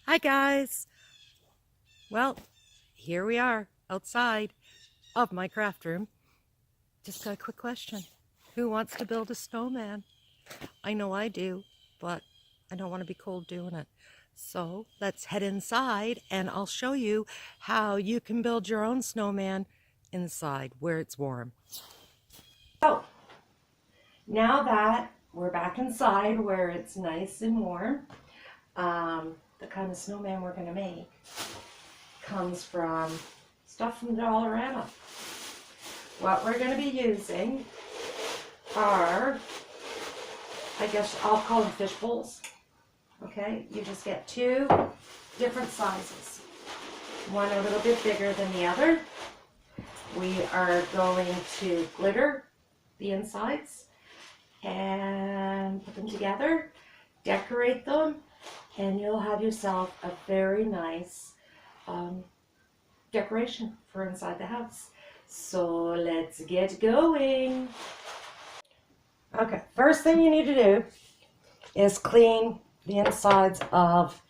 Hi guys! Well, here we are outside of my craft room. Just got a quick question. Who wants to build a snowman? I know I do, but I don't want to be cold doing it. So let's head inside and I'll show you how you can build your own snowman inside where it's warm. So now that we're back inside where it's nice and warm, the kind of snowman we're going to make comes from stuff from Dollarama. What we're going to be using are, I guess I'll call them fish bowls. Okay, you just get two different sizes. One a little bit bigger than the other. We are going to glitter the insides and put them together, decorate them, and you'll have yourself a very nice decoration for inside the house. So let's get going. Okay, first thing you need to do is clean the insides of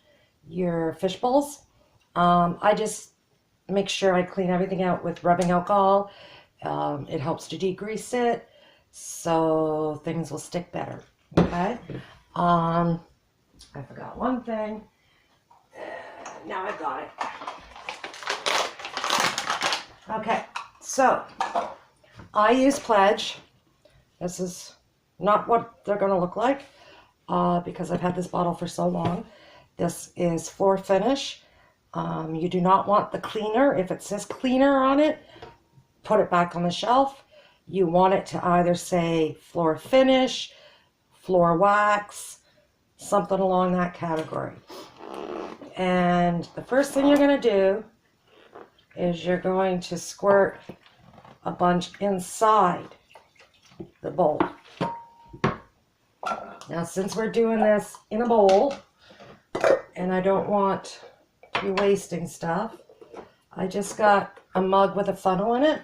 your fish bowls. I just make sure I clean everything out with rubbing alcohol. It helps to degrease it so things will stick better. Okay. I forgot one thing. Now I've got it. Okay, so I use Pledge. This is not what they're going to look like because I've had this bottle for so long. This is floor finish. You do not want the cleaner. If it says cleaner on it, put it back on the shelf. You want it to either say floor finish, floor wax, something along that category. And the first thing you're going to do is you're going to squirt a bunch inside the bowl. Now, since we're doing this in a bowl and I don't want to be wasting stuff, I just got a mug with a funnel in it.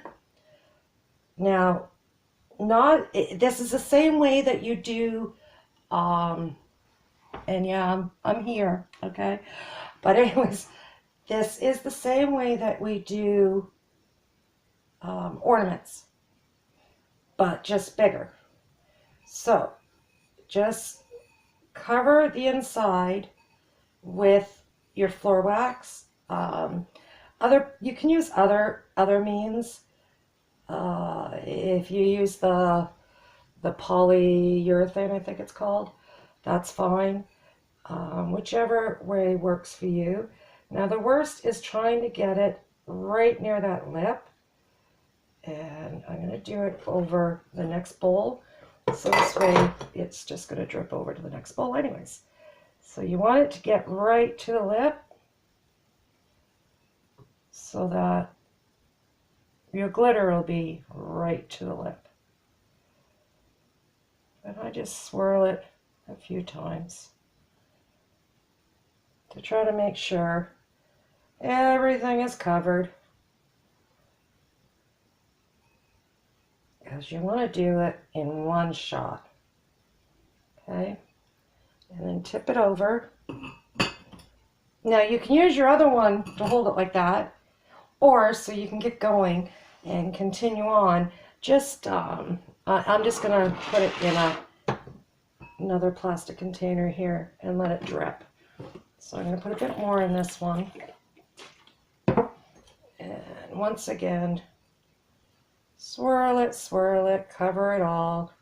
Now, this is the same way that you do and yeah, I'm here, okay? But anyways, this is the same way that we do ornaments, but just bigger. So, just cover the inside with your floor wax. You can use other means. If you use the polyurethane, I think it's called, that's fine. Whichever way works for you. Now the worst is trying to get it right near that lip, and I'm going to do it over the next bowl, so this way it's just going to drip over to the next bowl anyways. So you want it to get right to the lip so that your glitter will be right to the lip. And I just swirl it a few times to try to make sure everything is covered, because you want to do it in one shot. Okay, and then tip it over. Now you can use your other one to hold it like that, or so you can get going and continue on. Just I'm just gonna put it in another plastic container here and let it drip. So I'm going to put a bit more in this one. And once again, swirl it, cover it all.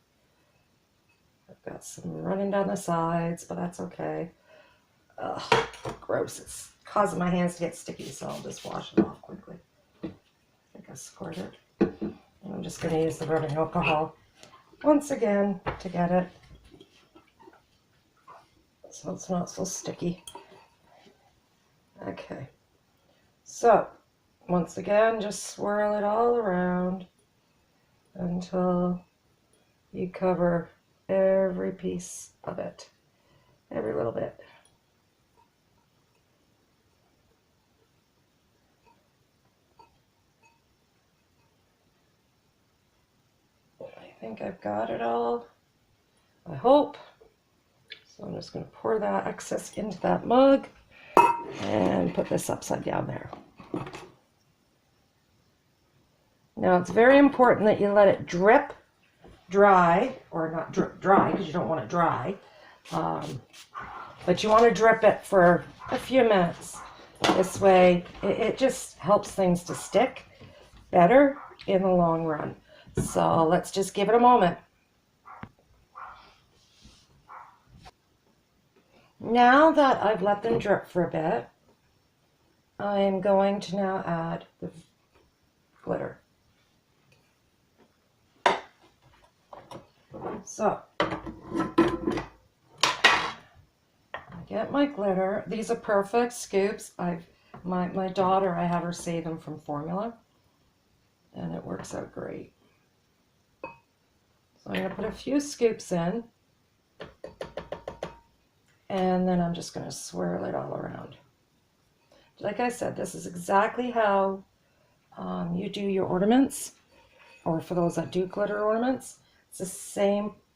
I've got some running down the sides, but that's okay. Ugh, gross. It's causing my hands to get sticky, so I'll just wash it off quickly. I think I squirted it. And I'm just going to use the rubbing alcohol once again to get it so it's not so sticky. Okay, so once again, just swirl it all around until you cover every piece of it, every little bit. I think I've got it all, I hope. So I'm just going to pour that excess into that mug and put this upside down there. Now it's very important that you let it drip dry, or not drip dry because you don't want it dry, but you want to drip it for a few minutes. This way it just helps things to stick better in the long run. So let's just give it a moment. Now that I've let them drip for a bit, I'm going to now add the glitter. So, I get my glitter. These are perfect scoops. My daughter, I have her save them from formula, and it works out great. So I'm going to put a few scoops in, and then I'm just going to swirl it all around. Like I said, this is exactly how you do your ornaments, or for those that do glitter ornaments, it's the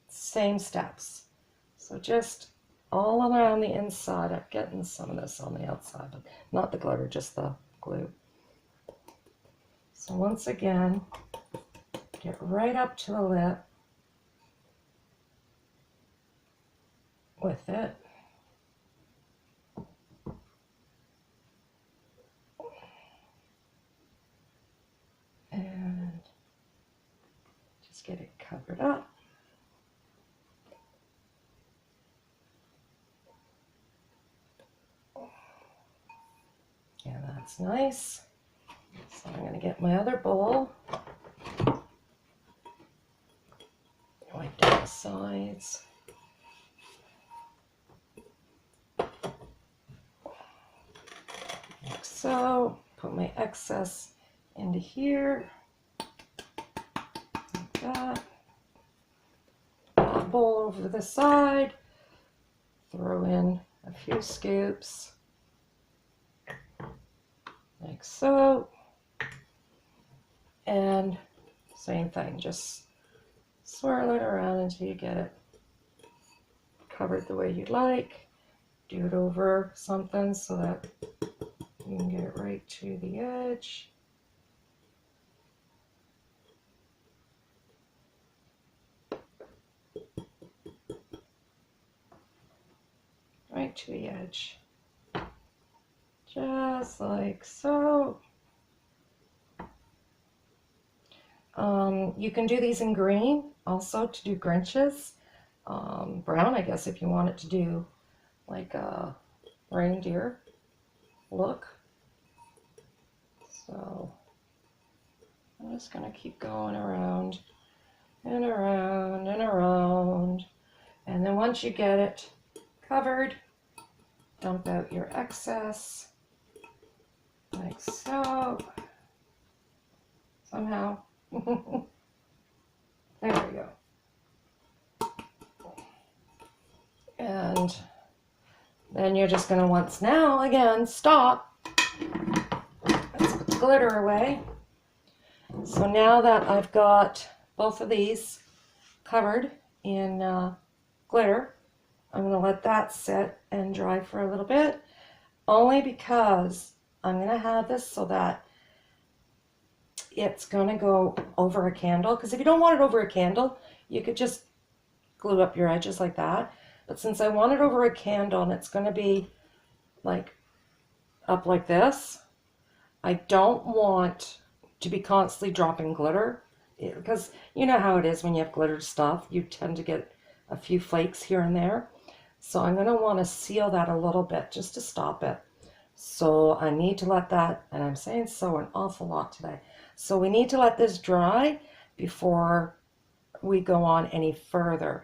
same steps. So just all around the inside. I'm getting some of this on the outside, but not the glitter, just the glue. So once again, get right up to the lip with it. And just get it covered up. Yeah, that's nice. So I'm going to get my other bowl. Wipe down the sides. Like so. Put my excess into here. Like that. Bowl over the side. Throw in a few scoops. Like so. And same thing, just swirl it around until you get it covered the way you'd like. Do it over something so that you can get it right to the edge. Right to the edge. Just like so. You can do these in green also to do Grinches. Brown, I guess, if you want it to do like a reindeer look. So I'm just going to keep going around and around and around. And then once you get it covered, dump out your excess like so. Somehow. There we go. And then you're just going to once now, again, stop. Let's put the glitter away. So now that I've got both of these covered in glitter, I'm going to let that sit and dry for a little bit, only because I'm going to have this so that it's going to go over a candle. Because if you don't want it over a candle, you could just glue up your edges like that. But since I want it over a candle and it's going to be like up like this, I don't want to be constantly dropping glitter, because you know how it is when you have glitter stuff, you tend to get a few flakes here and there. So I'm going to want to seal that a little bit just to stop it. So I need to let that, and I'm saying so an awful lot today. So we need to let this dry before we go on any further.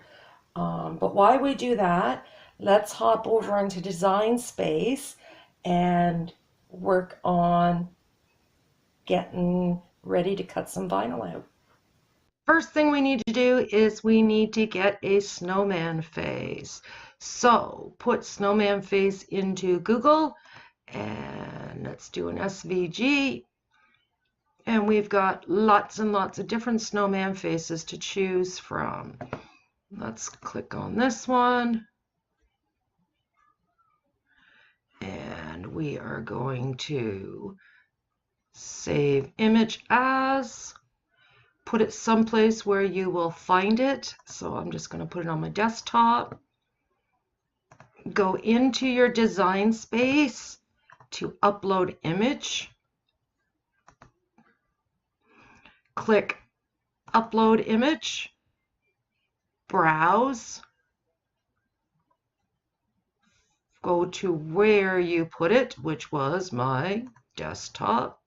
But while we do that, let's hop over into Design Space and work on getting ready to cut some vinyl out. First thing we need to do is we need to get a snowman face. So put snowman face into Google and let's do an SVG. And we've got lots and lots of different snowman faces to choose from. Let's click on this one. And we are going to save image as, put it someplace where you will find it. So I'm just going to put it on my desktop. Go into your design space to upload image. Click upload image, browse, go to where you put it, which was my desktop.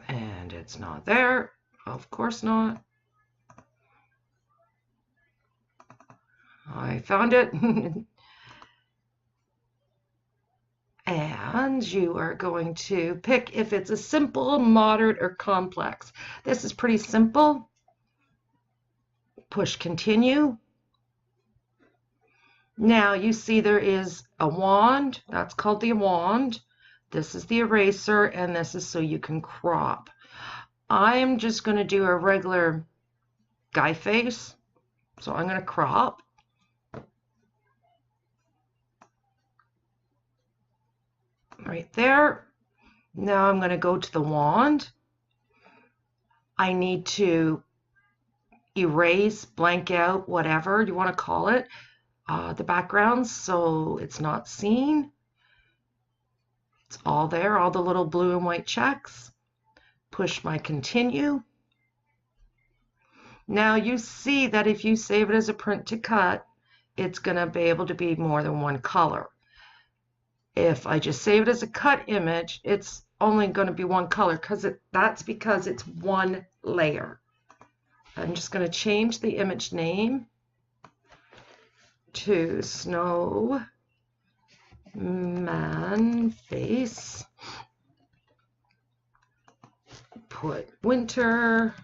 And it's not there, of course not. I found it. And you are going to pick if it's a simple, moderate, or complex. This is pretty simple. Push continue. Now you see there is a wand. That's called the wand. This is the eraser, and this is so you can crop. I am just going to do a regular guy face. So I'm going to crop. Right there. Now I'm going to go to the wand. I need to erase, blank out, whatever you want to call it, the background so it's not seen. It's all there, all the little blue and white checks. Push my continue. Now you see that if you save it as a print to cut, it's going to be able to be more than one color. If I just save it as a cut image, it's only going to be one color that's because it's one layer. I'm just going to change the image name to Snowman Face. Put winter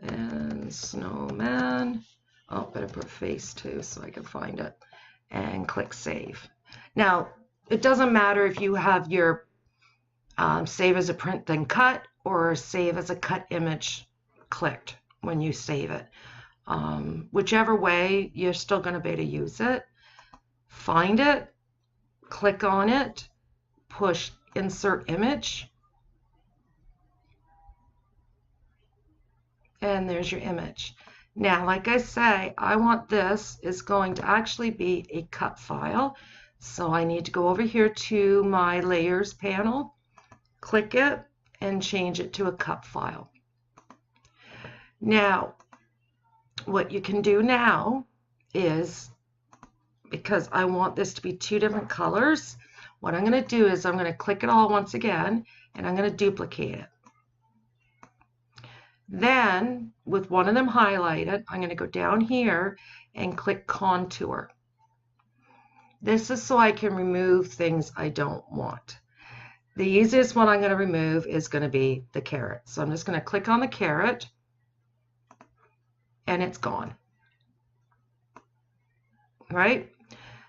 and snowman. Oh, better put face too so I can find it. And click save. Now, it doesn't matter if you have your save as a print then cut or save as a cut image clicked when you save it. Whichever way, you're still going to be able to use it. Find it, click on it, push insert image, and there's your image. Now, like I say, I want this is going to actually be a cut file. So I need to go over here to my layers panel, click it, and change it to a cut file. Now, what you can do now is, because I want this to be two different colors, what I'm going to do is I'm going to click it all once again, and I'm going to duplicate it. Then, with one of them highlighted, I'm going to go down here and click contour. This is so I can remove things I don't want. The easiest one I'm going to remove is going to be the carrot. So I'm just going to click on the carrot, and it's gone. Right?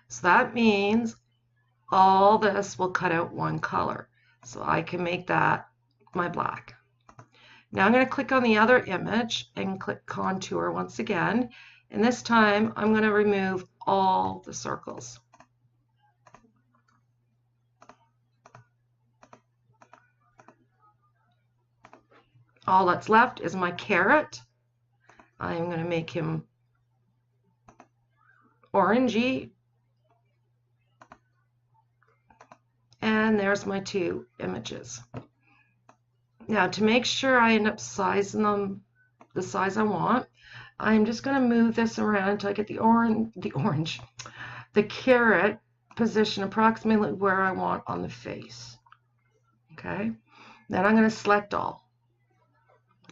So that means all this will cut out one color. So I can make that my black. Now I'm going to click on the other image and click contour once again. And this time I'm going to remove all the circles. All that's left is my carrot. I'm going to make him orangey. And there's my two images. Now, to make sure I end up sizing them the size I want, I'm just going to move this around until I get the carrot position approximately where I want on the face. Okay, then I'm going to select all.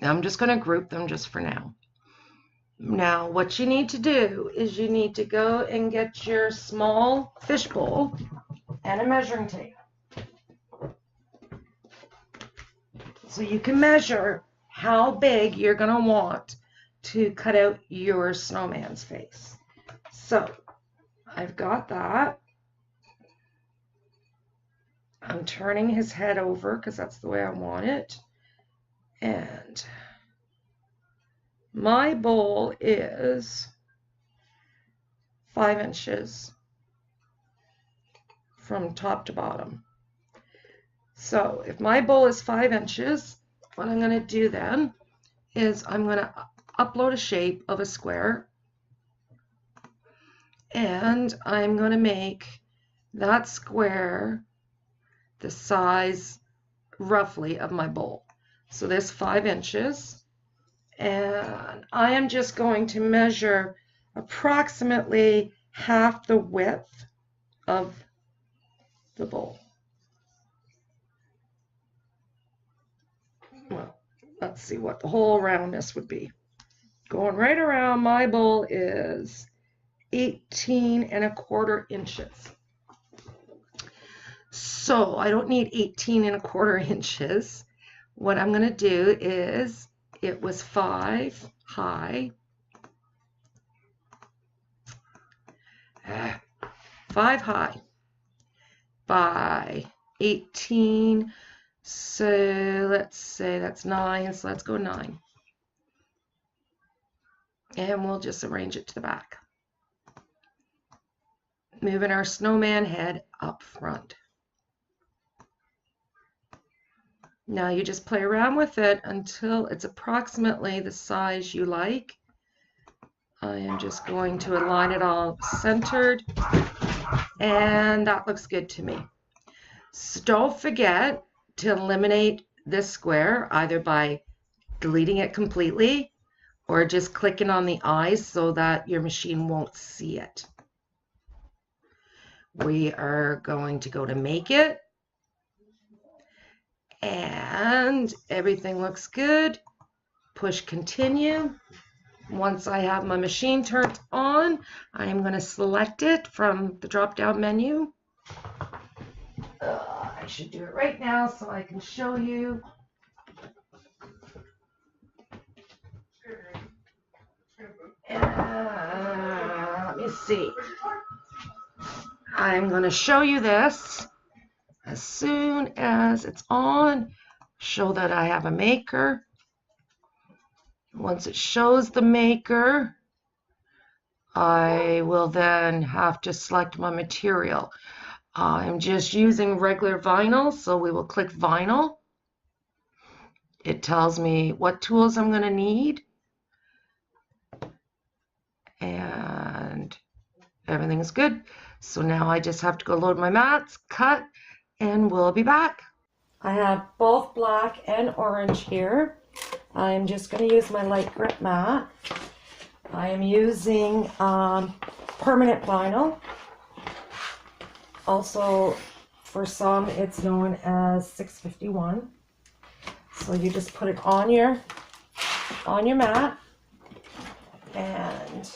Now I'm just going to group them just for now. Now what you need to do is you need to go and get your small fishbowl and a measuring tape. So you can measure how big you're going to want to cut out your snowman's face. So I've got that. I'm turning his head over because that's the way I want it. And my bowl is 5 inches from top to bottom. So if my bowl is 5 inches, what I'm going to do then is I'm going to upload a shape of a square, and I'm going to make that square the size roughly of my bowl. So this 5 inches, and I am just going to measure approximately half the width of the bowl. Well, let's see what the whole roundness would be. Going right around, my bowl is 18¼ inches. So I don't need 18¼ inches. What I'm going to do is, it was 5 high, 5 high by 18. So let's say that's 9, so let's go 9. And we'll just arrange it to the back. Moving our snowman head up front. Now you just play around with it until it's approximately the size you like. I am just going to align it all centered, and that looks good to me. So don't forget to eliminate this square either by deleting it completely or just clicking on the eyes so that your machine won't see it. We are going to go to make it, and everything looks good. Push continue. Once I have my machine turned on, I am going to select it from the drop down menu. I should do it right now so I can show you. Let me see. I'm going to show you this as soon as it's on. Show that I have a maker. Once it shows the maker, I will then have to select my material. I'm just using regular vinyl, so we will click vinyl. It tells me what tools I'm going to need, and everything's good. So now I just have to go load my mats, cut, and we'll be back. I have both black and orange here. I'm just going to use my light grip mat. I am using permanent vinyl. Also, for some, it's known as 651. So you just put it on your mat and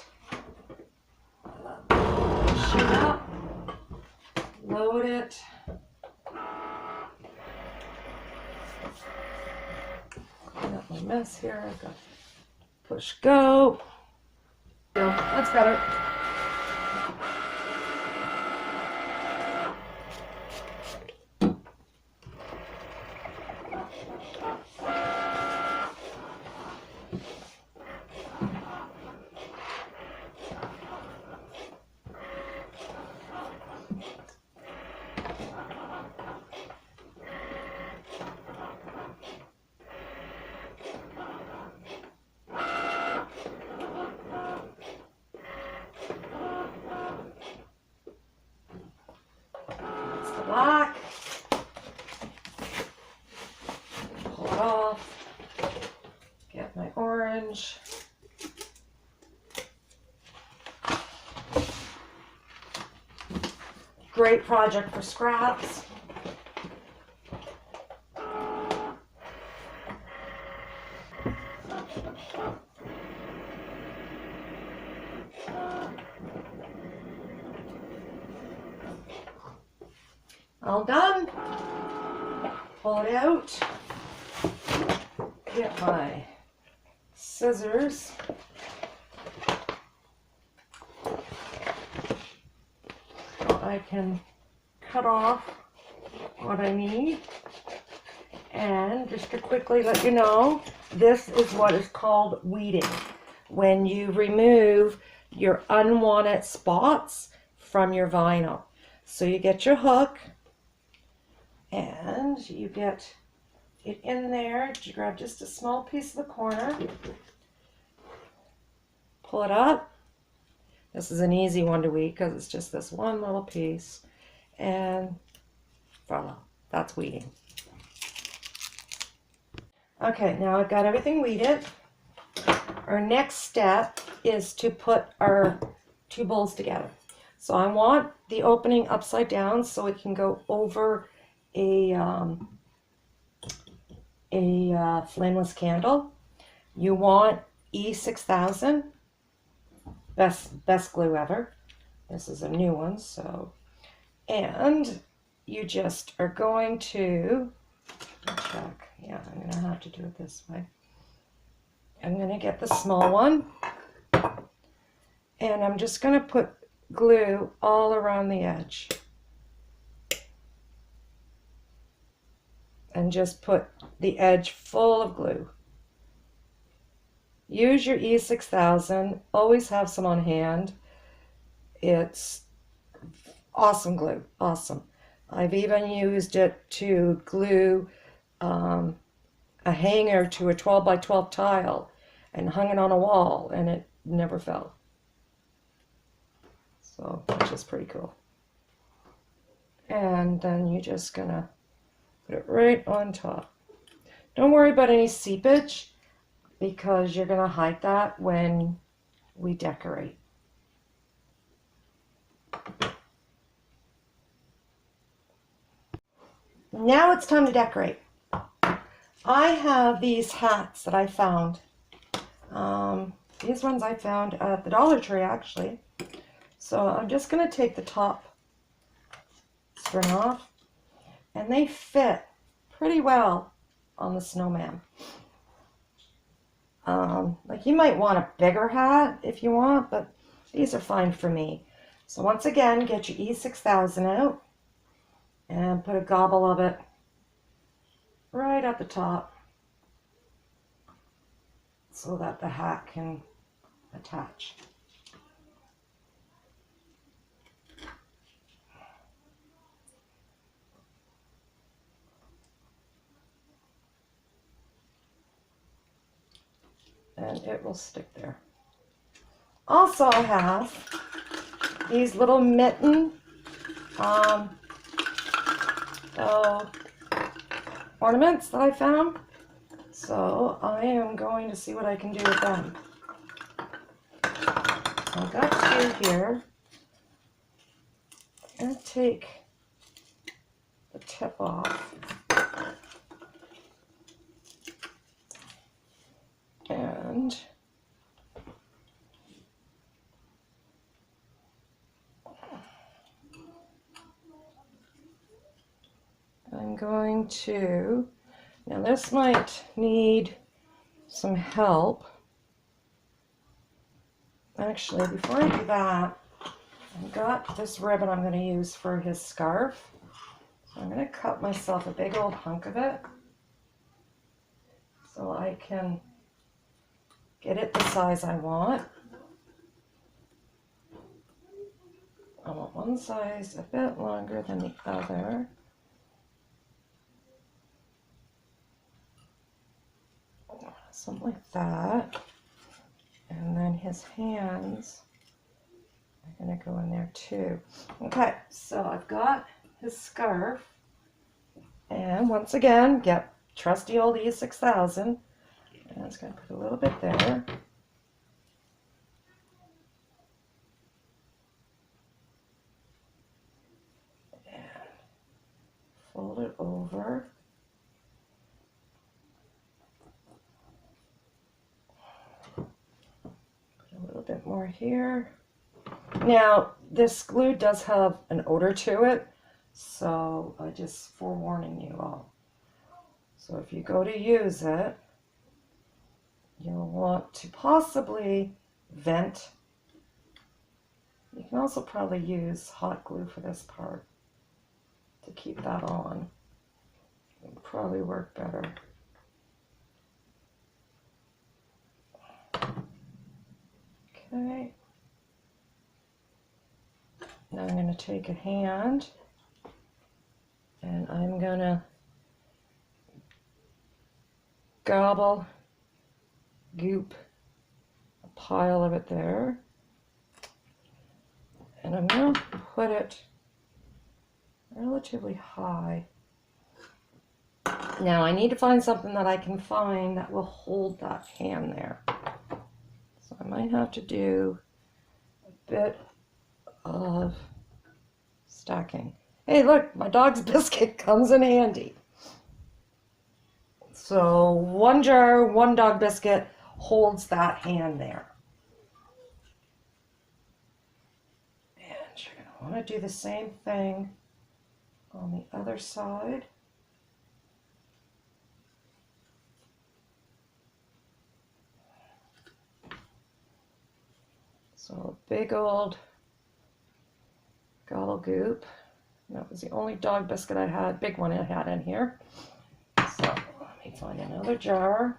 push it up, load it. Clean up my mess here. I've got push go. That's better. Black, pull it off, get my orange, great project for scraps. All done. Pull it out. Get my scissors. So I can cut off what I need. And just to quickly let you know, this is what is called weeding. When you remove your unwanted spots from your vinyl. So you get your hook and you get it in there. You grab just a small piece of the corner, pull it up. This is an easy one to weed because it's just this one little piece, and voila, that's weeding. Okay, now I've got everything weeded. Our next step is to put our two bowls together. So I want the opening upside down so it can go over a flameless candle. You want E6000, best glue ever. This is a new one, so, and you just are going to check. Yeah, I'm gonna have to do it this way. I'm gonna get the small one, and I'm just gonna put glue all around the edge. And just put the edge full of glue. Use your E6000. Always have some on hand. It's awesome glue. Awesome. I've even used it to glue a hanger to a 12 by 12 tile and hung it on a wall, and it never fell. So, which is pretty cool. And then you're just gonna put it right on top. Don't worry about any seepage because you're gonna hide that when we decorate. Now it's time to decorate. I have these hats that I found. These ones I found at the Dollar Tree, actually. So I'm just going to take the top string off, and they fit pretty well on the snowman. Like, you might want a bigger hat if you want, but these are fine for me. So once again, get your E6000 out and put a gobble of it right at the top so that the hat can attach. And it will stick there. Also, I have these little mitten ornaments that I found. So I am going to see what I can do with them. I've got two here. I'm going to take the tip off. And I'm going to, now this might need some help. Actually, before I do that, I've got this ribbon I'm going to use for his scarf. So I'm going to cut myself a big old hunk of it so I can get it the size I want. I want one size a bit longer than the other. Something like that. And then his hands are going to go in there too. Okay, so I've got his scarf. And once again, get trusty old E6000. And I'm just going to put a little bit there. And fold it over. A little bit more here. Now, this glue does have an odor to it, So just forewarning you all. So if you go to use it, you'll want to possibly vent. You can also probably use hot glue for this part to keep that on. It would probably work better. Okay. Now I'm going to take a hand and I'm going to goop a pile of it there. And I'm going to put it relatively high. Now I need to find something that I can find that will hold that hand there. So I might have to do a bit of stacking. Hey, look, my dog's biscuit comes in handy. So one jar, one dog biscuit holds that hand there. And you're going to want to do the same thing on the other side. So a big old gobble goop. That was the only dog biscuit I had, big one I had in here. So let me find another jar.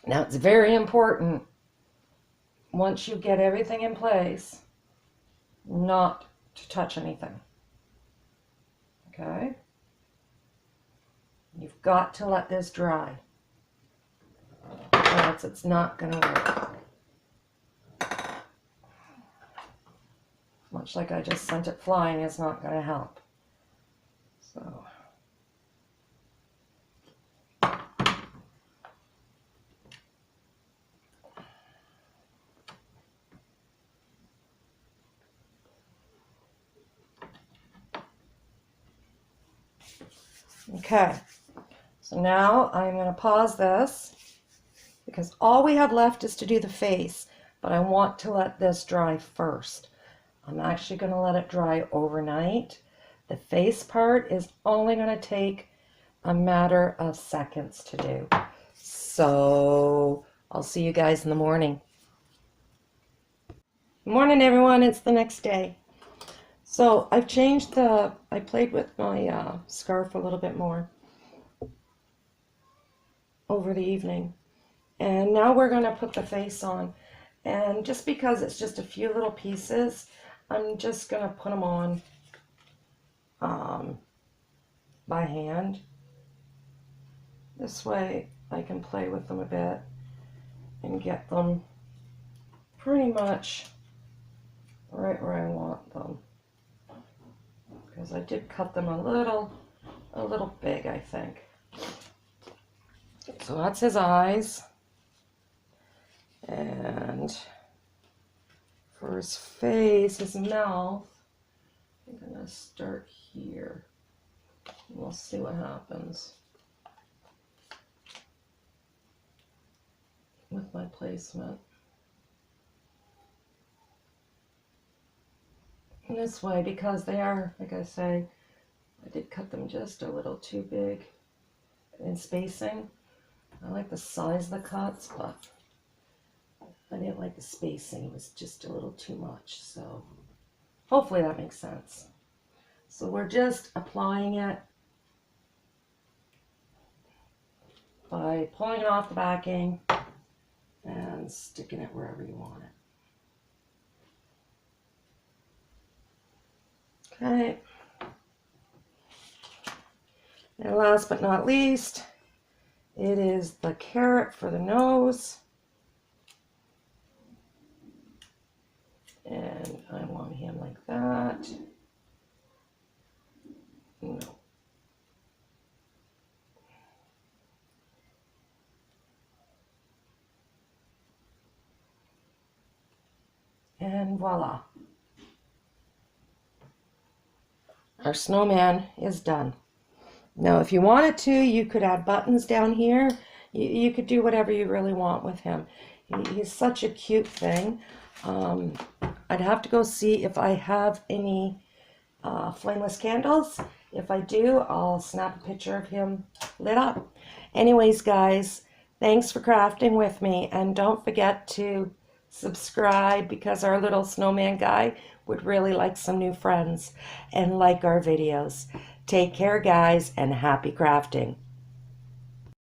Now it's very important, once you get everything in place, not to touch anything. Okay? You've got to let this dry, or else it's not going to work. Much like I just sent it flying, it's not going to help. So. Okay, so now I'm going to pause this because all we have left is to do the face, but I want to let this dry first. I'm actually going to let it dry overnight. The face part is only going to take a matter of seconds to do. So I'll see you guys in the morning. Good morning, everyone. It's the next day. So I've changed I played with my scarf a little bit more over the evening. And now we're going to put the face on. And just because it's just a few little pieces, I'm just going to put them on by hand. This way I can play with them a bit and get them pretty much right where I want them. Because I did cut them a little big, I think. So that's his eyes. And for his face, his mouth, I'm going to start here. And we'll see what happens with my placement. And this way, because they are, like I say, I did cut them just a little too big in spacing. I like the size of the cuts, but I didn't like the spacing. It was just a little too much. So hopefully that makes sense. So we're just applying it by pulling it off the backing and sticking it wherever you want it. Okay. And last but not least, it is the carrot for the nose. And I want him like that. No. And voila. Our snowman is done. Now, if you wanted to, you could add buttons down here. You could do whatever you really want with him. He's such a cute thing. I'd have to go see if I have any flameless candles. If I do, I'll snap a picture of him lit up. Anyways, guys, thanks for crafting with me. And don't forget to subscribe, because our little snowman guy would really like some new friends, and like our videos. Take care, guys, and happy crafting.